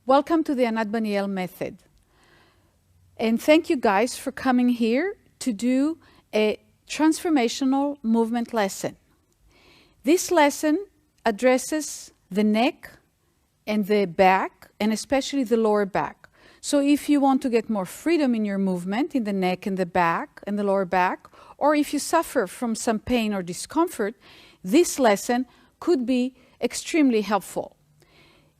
Welcome to the Anat Baniel method. And thank you guys for coming here to do a transformational movement lesson. This lesson addresses the neck and the back, and especially the lower back. So if you want to get more freedom in your movement in the neck and the back and the lower back, or if you suffer from some pain or discomfort, this lesson could be extremely helpful.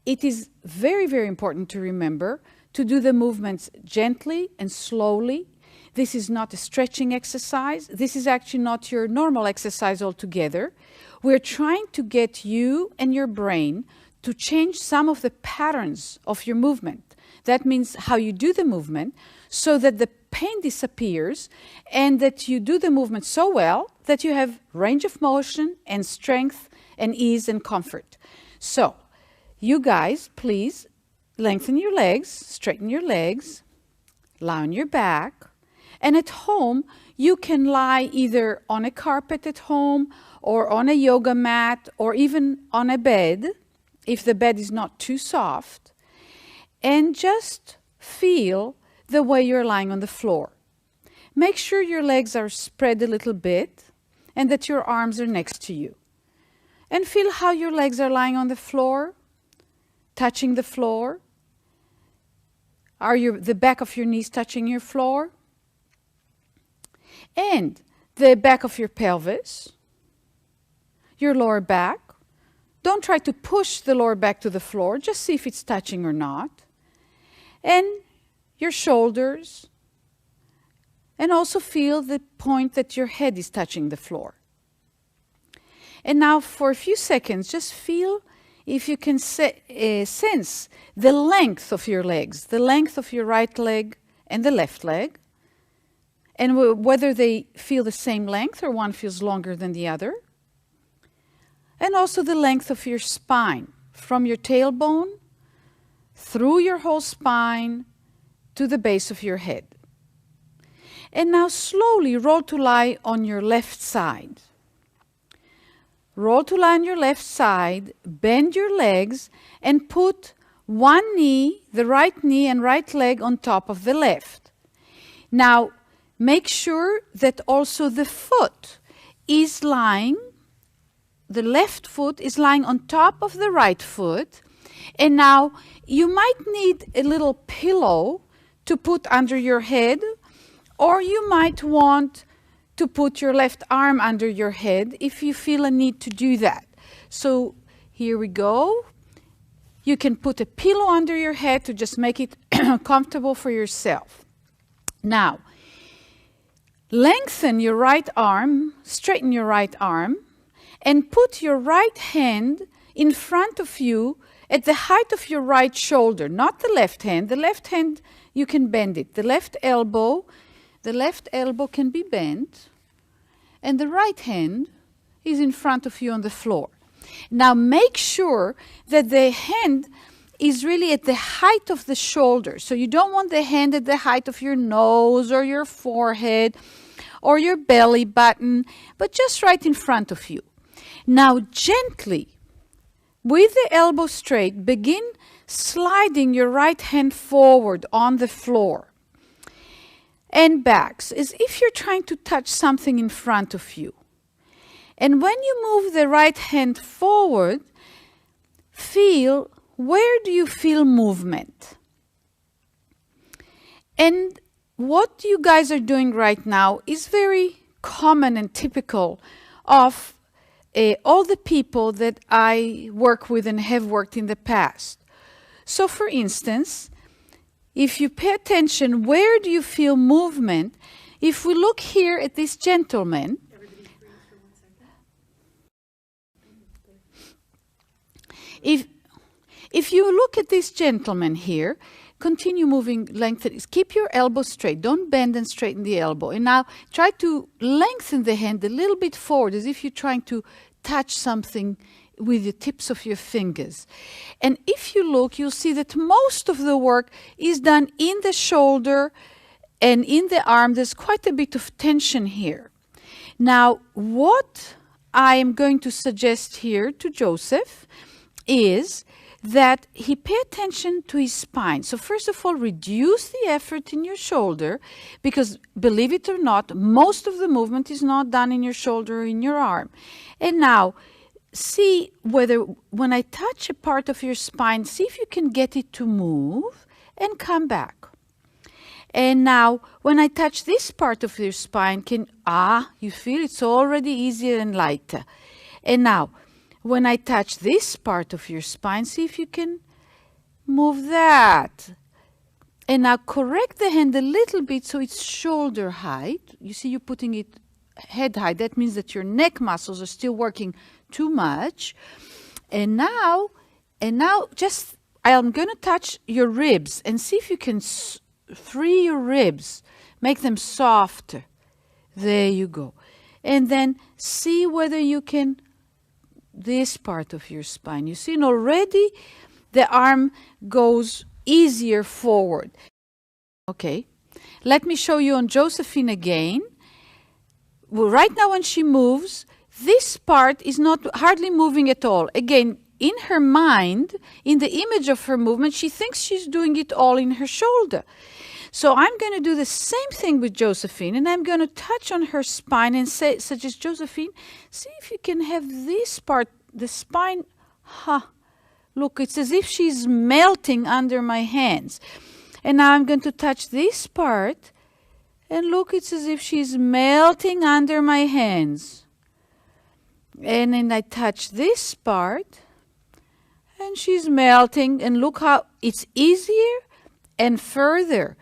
It is very, very important to remember to do the movements gently and slowly. This is not a stretching exercise. This is actually not your normal exercise altogether. We're trying to get you and your brain to change some of the patterns of your movement. That means how you do the movement so that the pain disappears and that you do the movement so well that you have range of motion and strength and ease and comfort. So, you guys, please lengthen your legs, straighten your legs, lie on your back, and at home you can lie either on a carpet at home or on a yoga mat or even on a bed if the bed is not too soft, and just feel the way you're lying on the floor. Make sure your legs are spread a little bit and that your arms are next to you. And feel how your legs are lying on the floor, touching the floor. Are the back of your knees touching your floor? And the back of your pelvis, your lower back. Don't try to push the lower back to the floor, just see if it's touching or not. And your shoulders. And also feel the point that your head is touching the floor. And now for a few seconds, just feel if you can sense the length of your legs, the length of your right leg and the left leg, and whether they feel the same length or one feels longer than the other. And also the length of your spine, from your tailbone, through your whole spine, to the base of your head. And now slowly roll to lie on your left side. Roll to lie on your left side, bend your legs, and put one knee, the right knee and right leg on top of the left. Now, make sure that also the foot is lying, the left foot is lying on top of the right foot. And now, you might need a little pillow to put under your head, or you might want to put your left arm under your head if you feel a need to do that. So here we go. You can put a pillow under your head to just make it comfortable for yourself. Now, lengthen your right arm, straighten your right arm, and put your right hand in front of you at the height of your right shoulder, not the left hand. The left hand, you can bend it. The left elbow can be bent, and the right hand is in front of you on the floor. Now make sure that the hand is really at the height of the shoulder. So you don't want the hand at the height of your nose or your forehead or your belly button, but just right in front of you. Now gently, with the elbow straight, begin sliding your right hand forward on the floor and backs, as if you're trying to touch something in front of you. And when you move the right hand forward, feel, where do you feel movement? And what you guys are doing right now is very common and typical of all the people that I work with and have worked in the past. So for instance, if you pay attention, where do you feel movement? If we look here at this gentleman, if you look at this gentleman here, continue moving, lengthen, keep your elbow straight, don't bend and straighten the elbow. And now try to lengthen the hand a little bit forward, as if you're trying to touch something with the tips of your fingers. And if you look, you'll see that most of the work is done in the shoulder and in the arm. There's quite a bit of tension here. Now, what I am going to suggest here to Joseph is that he pay attention to his spine. So first of all, reduce the effort in your shoulder, because believe it or not, most of the movement is not done in your shoulder or in your arm. And now, see whether when I touch a part of your spine, see if you can get it to move and come back. And now, when I touch this part of your spine, you feel it's already easier and lighter. And now, when I touch this part of your spine, see if you can move that. And now correct the hand a little bit so it's shoulder height. You see, you're putting it head height. That means that your neck muscles are still working too much. And now just, I'm going to touch your ribs and see if you can free your ribs. Make them softer. There you go. And then see whether you can this part of your spine. You see, and already the arm goes easier forward. Okay, let me show you on Josephine again. Well, right now when she moves, this part is not hardly moving at all. Again, in her mind, in the image of her movement, she thinks she's doing it all in her shoulder. So I'm going to do the same thing with Josephine, and I'm going to touch on her spine and suggest, Josephine, see if you can have this part, the spine. Look, it's as if she's melting under my hands. And now I'm going to touch this part, and look, it's as if she's melting under my hands. And then I touch this part, and she's melting, and look how it's easier and further.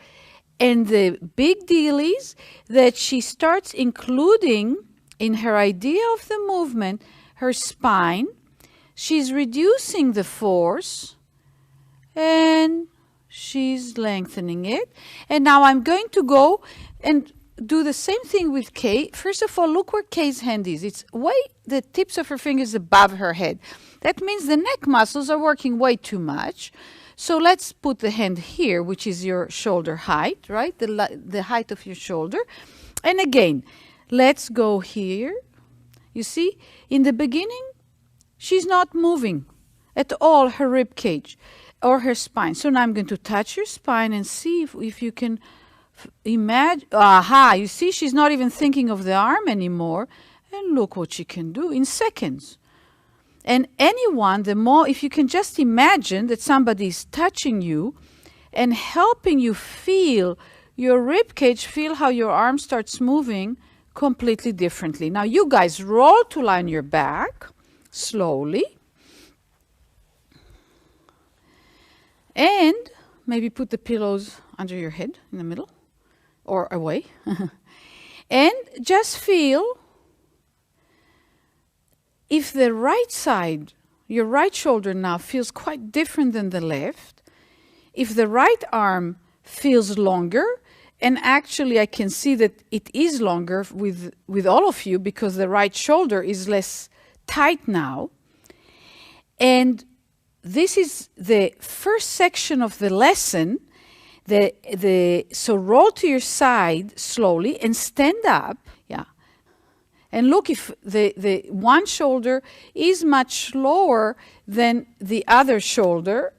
And the big deal is that she starts including in her idea of the movement her spine. She's reducing the force and she's lengthening it. And now I'm going to go and do the same thing with Kay. First of all, look where Kay's hand is. It's way the tips of her fingers above her head. That means the neck muscles are working way too much. So let's put the hand here, which is your shoulder height, right? The height of your shoulder. And again, let's go here. You see, in the beginning, she's not moving at all her rib cage or her spine. So now I'm going to touch your spine and see if you can imagine. You see, she's not even thinking of the arm anymore. And look what she can do in seconds. And anyone, if you can just imagine that somebody is touching you and helping you feel your rib cage, feel how your arm starts moving completely differently. Now you guys roll to lie on your back slowly. And maybe put the pillows under your head in the middle or away. And just feel if the right side, your right shoulder now feels quite different than the left, if the right arm feels longer, and actually I can see that it is longer with all of you because the right shoulder is less tight now. And this is the first section of the lesson. So roll to your side slowly and stand up. And look, if the one shoulder is much lower than the other shoulder.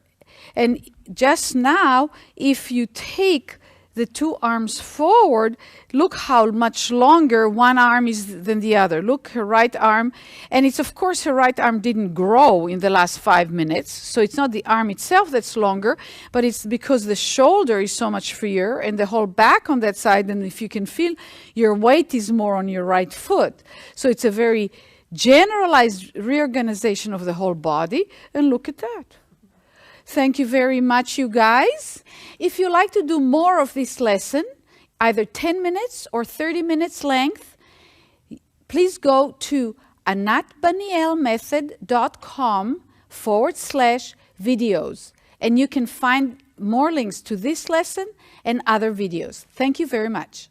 And just now, if you take the two arms forward, look how much longer one arm is than the other. Look, her right arm. And it's, of course, her right arm didn't grow in the last 5 minutes. So it's not the arm itself that's longer, but it's because the shoulder is so much freer and the whole back on that side. And if you can feel, your weight is more on your right foot. So it's a very generalized reorganization of the whole body. And look at that. Thank you very much, you guys. If you like to do more of this lesson, either 10 minutes or 30 minutes length, please go to anatbanielmethod.com/videos. And you can find more links to this lesson and other videos. Thank you very much.